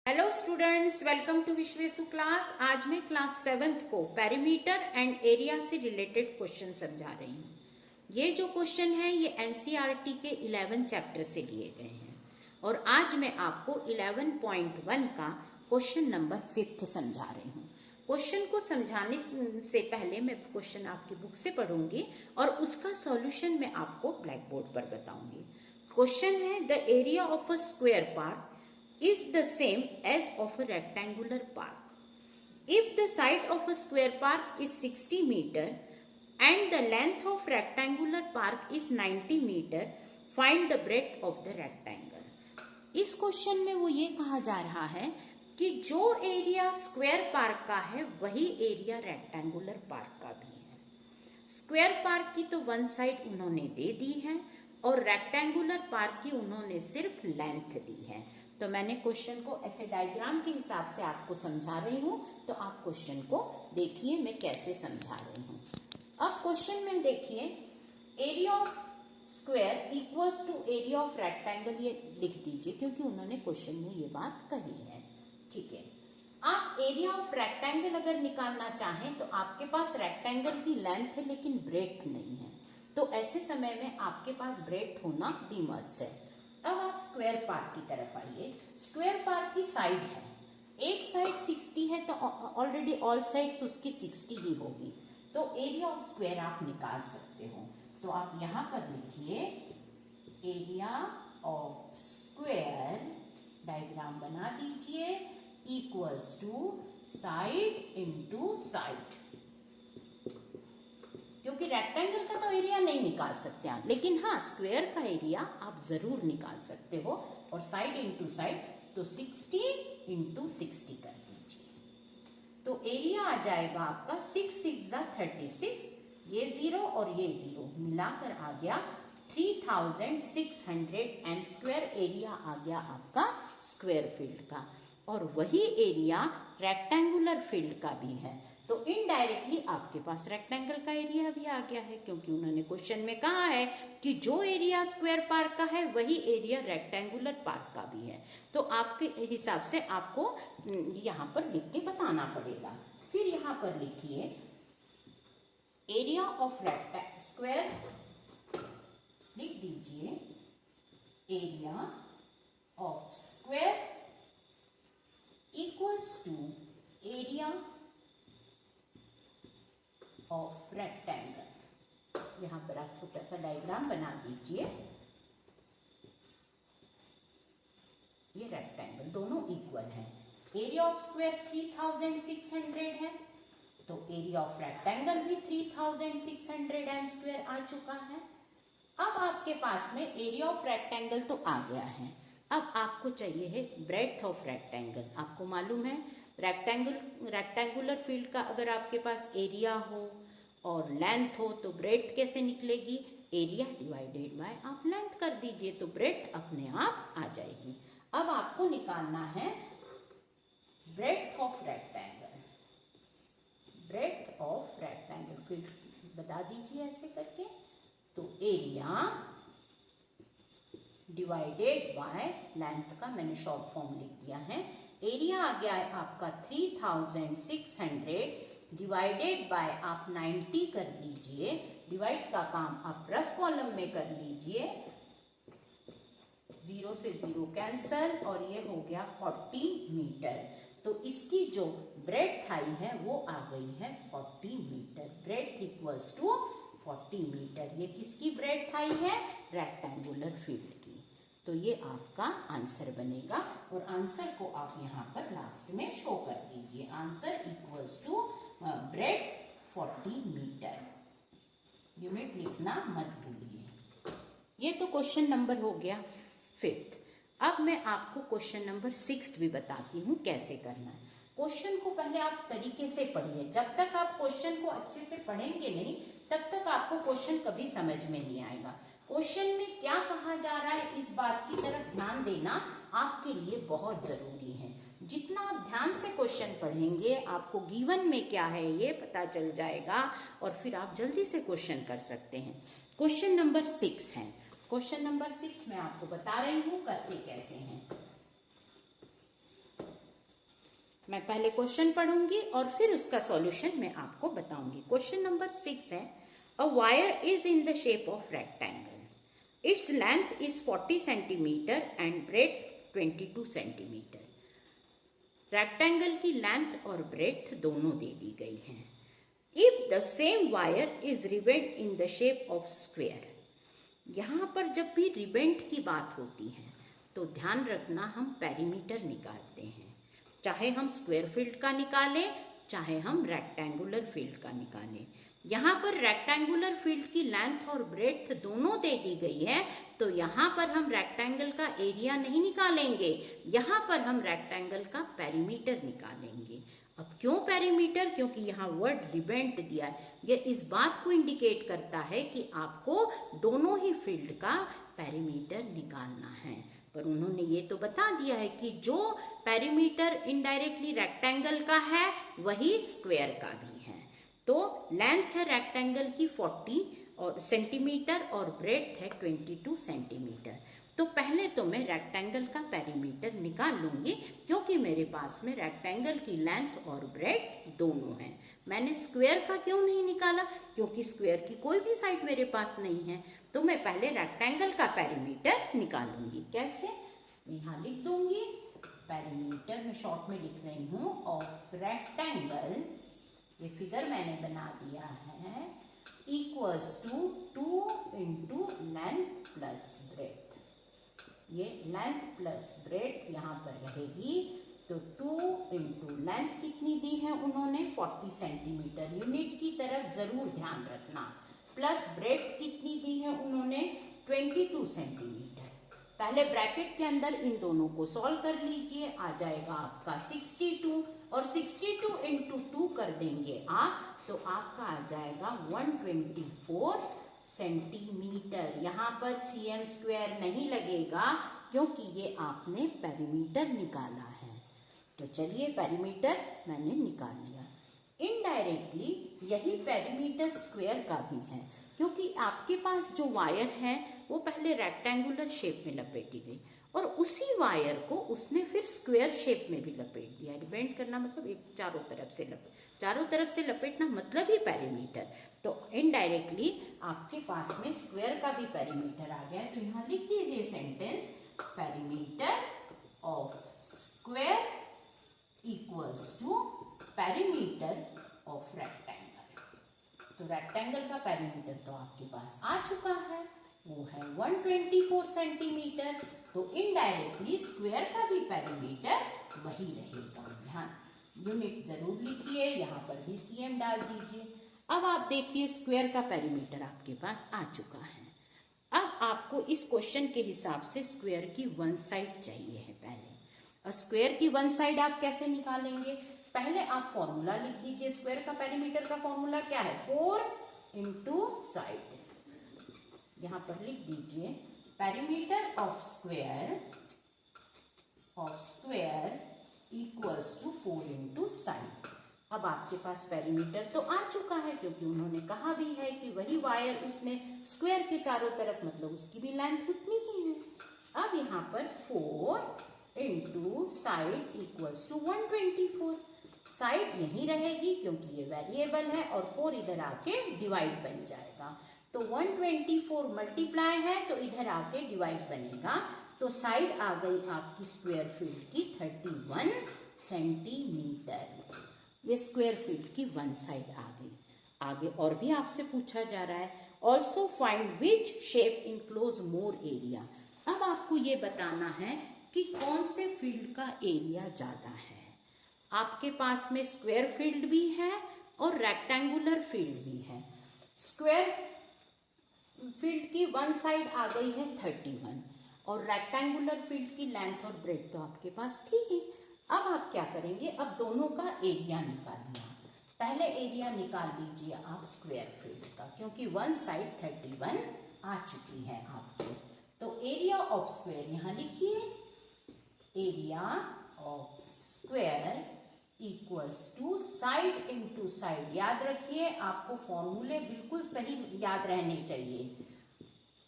Hello students, welcome to Vishweshu class. आज मैं class 7th को पेरीमीटर एंड एरिया से रिलेटेड क्वेश्चन समझा रही हूँ। ये जो क्वेश्चन है ये एनसीईआरटी के 11 चैप्टर से लिए गए हैं और आज मैं आपको 11.1 का क्वेश्चन नंबर 5 समझा रही हूँ। क्वेश्चन को समझाने से पहले मैं क्वेश्चन आपकी बुक से पढ़ूंगी और उसका सॉल्यूशन मैं आपको ब्लैक बोर्ड पर बताऊंगी। क्वेश्चन है, the area of a square park is the same as of a rectangular park. If the side of a square park is 60 meter and the length of rectangular park is 90 meter, find the breadth of the rectangle. इस question में वो ये कहा जा रहा है कि जो एरिया स्क्वायर पार्क का है वही एरिया रेक्टेंगुलर पार्क का भी है। स्क्वायर पार्क की तो वन साइड उन्होंने दे दी है और रेक्टेंगुलर पार्क की उन्होंने सिर्फ लेंथ दी है। तो मैंने क्वेश्चन को ऐसे डायग्राम के हिसाब से आपको समझा रही हूँ, तो आप क्वेश्चन को देखिए मैं कैसे समझा रही हूँ। अब क्वेश्चन में देखिए, area of square equals to area of rectangle, ये लिख दीजिए क्योंकि उन्होंने क्वेश्चन में ये बात कही है। ठीक है, आप एरिया ऑफ रेक्टेंगल अगर निकालना चाहें तो आपके पास रेक्टेंगल की लेंथ है लेकिन ब्रेड्थ नहीं है, तो ऐसे समय में आपके पास ब्रेड्थ होना दी मस्ट है। अब आप स्क्वायर पार्क की तरफ आइए। स्क्वायर पार्क की साइड है, एक साइड 60 है तो ऑलरेडी ऑल साइड्स उसकी 60 ही होगी, तो एरिया ऑफ स्क्वायर आप निकाल सकते हो। तो आप यहाँ पर लिखिए एरिया ऑफ स्क्वायर, डायग्राम बना दीजिए, equals to side into side. क्योंकि रेक्टेंगल का तो एरिया नहीं निकाल सकते आप, लेकिन हाँ स्क्वायर का एरिया आप जरूर निकाल सकते हो। और साइड इंटू साइड तो 60 इंटू 60 कर दीजिए, तो एरिया आ जाएगा आपका 6 6 36, ये 0 और ये 0 मिलाकर आ गया 3600 एंड स्क्वायर एरिया आ गया आपका स्क्वायर फील्ड का। और वही एरिया रेक्टेंगुलर फील्ड का भी है, तो इनडायरेक्टली आपके पास रेक्टेंगल का एरिया भी आ गया है, क्योंकि उन्होंने क्वेश्चन में कहा है कि जो एरिया स्क्वायर पार्क का है वही एरिया रेक्टेंगुलर पार्क का भी है। तो आपके हिसाब से आपको यहाँ पर लिख के बताना पड़ेगा। फिर यहाँ पर लिखिए एरिया ऑफ स्क्वायर, लिख दीजिए area of square equals to area of rectangle. यहाँ पर आप छोटा सा डायग्राम बना दीजिए, ये रेक्टेंगल दोनों इक्वल है। एरिया ऑफ स्क्वायर 3600 है, तो एरिया ऑफ रेक्टेंगल भी 3600 एम स्क्वायर आ चुका है। अब आपके पास में एरिया ऑफ रेक्टेंगल तो आ गया है, अब आपको चाहिए है ब्रेड्थ ऑफ रेक्टेंगल। आपको मालूम है रेक्टेंगुलर फील्ड का अगर आपके पास एरिया हो और लेंथ हो तो ब्रेड्थ कैसे निकलेगी? एरिया डिवाइडेड बाय आप लेंथ कर दीजिए तो ब्रेड्थ अपने आप आ जाएगी। अब आपको निकालना है breadth of rectangle. Breadth of rectangle field बता दीजिए ऐसे करके, तो एरिया डिवाइडेड बाय लेंथ का मैंने शॉर्ट फॉर्म लिख दिया है। एरिया आ गया है आपका 3600 डिवाइडेड बाय आप 90 कर दीजिए। डिवाइड का काम आप रफ कॉलम में कर लीजिए, 0 से 0 कैंसल और ये हो गया 40 मीटर। तो इसकी जो ब्रेड्थ आई है वो आ गई है 40 metre. Breadth equals to 40 metre. ये किसकी ब्रेड्थ आई है? रेक्टेंगुलर फील्ड की। तो ये आपका आंसर बनेगा और आंसर को आप यहाँ पर लास्ट में शो कर दीजिए। Answer equals to breadth 40 metre. Unit लिखना मत भूलिए। ये तो क्वेश्चन नंबर हो गया 5th। अब मैं आपको क्वेश्चन नंबर 6 भी बताती हूँ कैसे करना है। क्वेश्चन को पहले आप तरीके से पढ़िए। जब तक आप क्वेश्चन को अच्छे से पढ़ेंगे नहीं तब तक आपको क्वेश्चन कभी समझ में नहीं आएगा। क्वेश्चन में क्या कहा जा रहा है इस बात की तरफ ध्यान देना आपके लिए बहुत जरूरी है। जितना आप ध्यान से क्वेश्चन पढ़ेंगे आपको गिवन में क्या है ये पता चल जाएगा और फिर आप जल्दी से क्वेश्चन कर सकते हैं। क्वेश्चन नंबर 6 है। क्वेश्चन नंबर 6 मैं आपको बता रही हूँ करते कैसे हैं। मैं पहले क्वेश्चन पढ़ूंगी और फिर उसका सॉल्यूशन मैं आपको बताऊंगी। क्वेश्चन नंबर 6 है, a wire is in the shape of rectangle, its length is 40 centimetre and breadth 22 centimetre. Rectangle की लेंथ और ब्रेथ दोनों दे दी गई हैं। If the same wire is rebent in the shape of square. यहाँ पर जब भी रिबेंड की बात होती है तो ध्यान रखना हम पेरीमीटर निकालते हैं, चाहे हम स्क्वायर फील्ड का निकालें चाहे हम रेक्टेंगुलर फील्ड का निकालें। यहाँ पर रेक्टेंगुलर फील्ड की लेंथ और ब्रेड्थ दोनों दे दी गई है, तो यहाँ पर हम रेक्टेंगल का एरिया नहीं निकालेंगे, यहाँ पर हम रेक्टेंगल का पेरीमीटर निकालेंगे। अब क्यों पेरीमीटर? क्योंकि यहाँ वर्ड रिबेंड दिया है, ये इस बात को इंडिकेट करता है कि आपको दोनों ही फील्ड का पेरीमीटर निकालना है। पर उन्होंने ये तो बता दिया है कि जो पेरीमीटर इनडायरेक्टली रेक्टेंगल का है वही स्क्वायर का भी है। तो लेंथ है रेक्टेंगल की 40 और सेंटीमीटर और ब्रेड्थ है 22 सेंटीमीटर। तो पहले तो मैं रेक्टेंगल का पेरीमीटर निकाल लूंगी, क्योंकि मेरे पास में रेक्टेंगल की लेंथ और ब्रेड्थ दोनों हैं। मैंने स्क्वायर का क्यों नहीं निकाला? क्योंकि स्क्वायर की कोई भी साइड मेरे पास नहीं है। तो मैं पहले रेक्टेंगल का पेरीमीटर निकालूंगी। कैसे? यहाँ लिख दूंगी पेरीमीटर, मैं शॉर्ट में लिख रही हूँ, ऑफ रेक्टेंगल, ये फिगर मैंने बना दिया है, equals to 2 into length plus breadth. ये लेंथ प्लस ब्रेड्थ यहाँ पर रहेगी, तो 2 इंटू लेंथ कितनी दी है उन्होंने? 40 सेंटीमीटर। यूनिट की तरफ जरूर ध्यान रखना। प्लस ब्रेड्थ कितनी दी है उन्होंने? 22 सेंटीमीटर। पहले ब्रैकेट के अंदर इन दोनों को सॉल्व कर लीजिए, आ जाएगा आपका 62, और 62 इंटू 2 कर देंगे आप, तो आपका आ जाएगा 124 सेंटीमीटर। यहाँ पर cm स्क्वायर नहीं लगेगा, क्योंकि ये आपने पेरीमीटर निकाला है। तो चलिए पेरीमीटर मैंने निकाल लिया। इनडायरेक्टली यही पेरीमीटर स्क्वायर का भी है, क्योंकि आपके पास जो वायर है वो पहले रेक्टेंगुलर शेप में लपेटी गई और उसी वायर को उसने फिर स्क्वायर शेप में भी लपेट दिया। रिबेंड करना मतलब एक चारों तरफ से लपेटना मतलब ही पेरीमीटर। तो इनडायरेक्टली आपके पास में स्क्वायर का भी पेरीमीटर आ गया है। तो यहाँ लिख दीजिए sentence, perimeter of square equals to perimeter of rectangle. तो रेक्टेंगल का पेरीमीटर तो आपके पास आ चुका है, वो है 124 सेंटीमीटर। तो इनडायरेक्टली स्क्वायर का भी पेरीमीटर वही रहेगा। ध्यान, यूनिट जरूर लिखिए, यहाँ पर भी cm डाल दीजिए। अब आप देखिए स्क्वायर का पेरीमीटर आपके पास आ चुका है। अब आपको इस क्वेश्चन के हिसाब से स्क्वायर की वन साइड चाहिए है। पहले स्क्वायर की वन साइड आप कैसे निकालेंगे? पहले आप फॉर्मूला लिख दीजिए। स्क्वायर का पेरीमीटर का फॉर्मूला क्या है? 4 इंटू साइड। यहाँ पर लिख दीजिए perimeter of square equals to 4 into side. अब आपके पास पेरीमीटर तो आ चुका है, क्योंकि उन्होंने कहा भी है कि वही वायर उसने स्क्वायर के चारों तरफ, मतलब उसकी भी लेंथ उतनी ही है। अब यहाँ पर 4 into side equals to 124। Side यहीं रहेगी क्योंकि ये वेरिएबल है, और 4 इधर आके डिवाइड बन जाएगा। तो 124 मल्टीप्लाई है तो इधर आके डिवाइड बनेगा। तो साइड आ गई आपकी स्क्वायर फील्ड की 31 सेंटीमीटर। ये स्क्वायर फील्ड की वन साइड आ गई। आगे और भी आपसे पूछा जा रहा है, also find which shape enclose more area. अब आपको ये बताना है कि कौन से फील्ड का एरिया ज़्यादा है। आपके पास में स्क्वायर फील्ड भी है और रेक्टेंगुलर फील्ड भी है। स्क्वायर फील्ड की वन साइड आ गई है 31, और रेक्टेंगुलर फील्ड की लेंथ और ब्रेड्थ तो आपके पास थी ही। अब आप क्या करेंगे? अब दोनों का एरिया निकालना। पहले एरिया निकाल लीजिए आप स्क्वायर फील्ड का, क्योंकि वन साइड 31 आ चुकी है आपको। तो एरिया ऑफ स्क्वायर यहाँ लिखिए, area of square equals to side into side. याद रखिए, आपको फॉर्मूले बिल्कुल सही याद रहने चाहिए।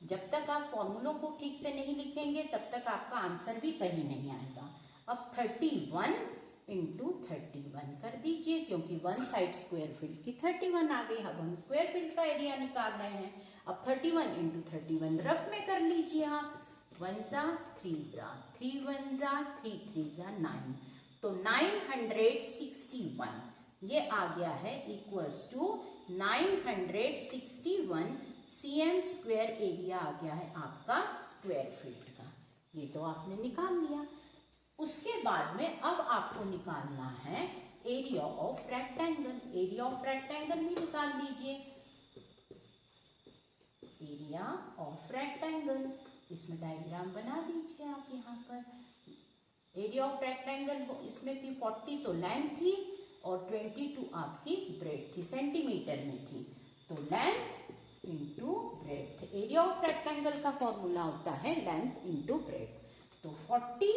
जब तक आप फॉर्मूलों को ठीक से नहीं लिखेंगे तब तक आपका आंसर भी सही नहीं आएगा। अब 31 इंटू 31 कर दीजिए, क्योंकि वन साइड स्क्वायर फील्ड की 31 आ गई। अब हम स्क्वायर फील्ड का एरिया निकाल रहे हैं। अब 31 इंटू 31 रफ में कर लीजिए आप। 1 जा 3 जा 3 1 जा 3 3 जा 9, तो 961 ये आ गया है equals to 961 cm square area आ गया है आपका स्क्वायर फील्ड का। ये तो आपने निकाल लिया। उसके बाद में अब आपको निकालना है area of rectangle. Area of rectangle भी निकाल लीजिए। एरिया ऑफ रेक्टेंगल, इसमें डायग्राम बना दीजिए आप यहाँ पर। एरिया ऑफ रेक्टेंगल इसमें थी 40 तो लेंथ थी और 22 आपकी ब्रेथ थी, सेंटीमीटर में थी। तो length into breadth, area of rectangle का फॉर्मूला होता है लेंथ इंटू ब्रेथ। तो 40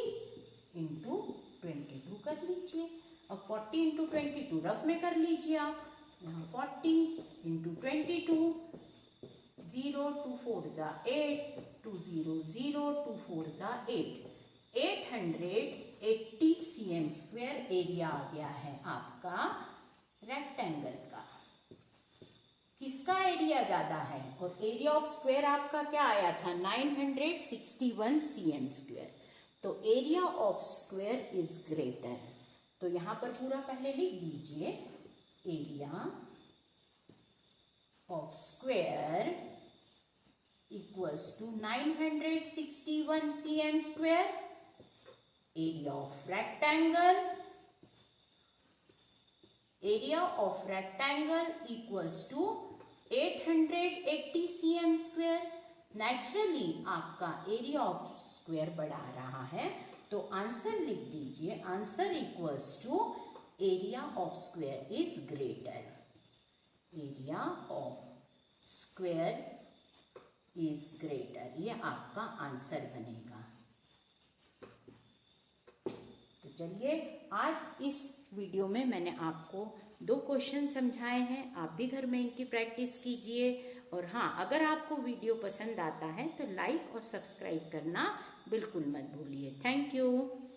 इंटू 22 कर लीजिए। अब 40 इंटू 22 रफ में कर लीजिए आप। यहाँ 40 इंटू 22, 0 2 4 जा 8, 2 0 0 2 4 जा 8, 880 cm स्क्वायर एरिया आ गया है आपका रेक्टेंगल का। किसका एरिया ज्यादा है? और एरिया ऑफ स्क्वायर आपका क्या आया था? 961 cm स्क्वायर। तो area of square is greater. तो यहां पर पूरा पहले लिख दीजिए, area of square equals to 961 cm square. Area of rectangle, area of rectangle equals to 880 cm square. Naturally आपका एरिया ऑफ स्क्वायर बढ़ा रहा है, तो आंसर लिख दीजिए, answer equals to area of square is greater. Area of square is greater, ये आपका answer बनेगा। तो चलिए, आज इस वीडियो में मैंने आपको 2 क्वेश्चन समझाए हैं। आप भी घर में इनकी प्रैक्टिस कीजिए। और हाँ, अगर आपको वीडियो पसंद आता है तो लाइक और सब्सक्राइब करना बिल्कुल मत भूलिए। Thank you.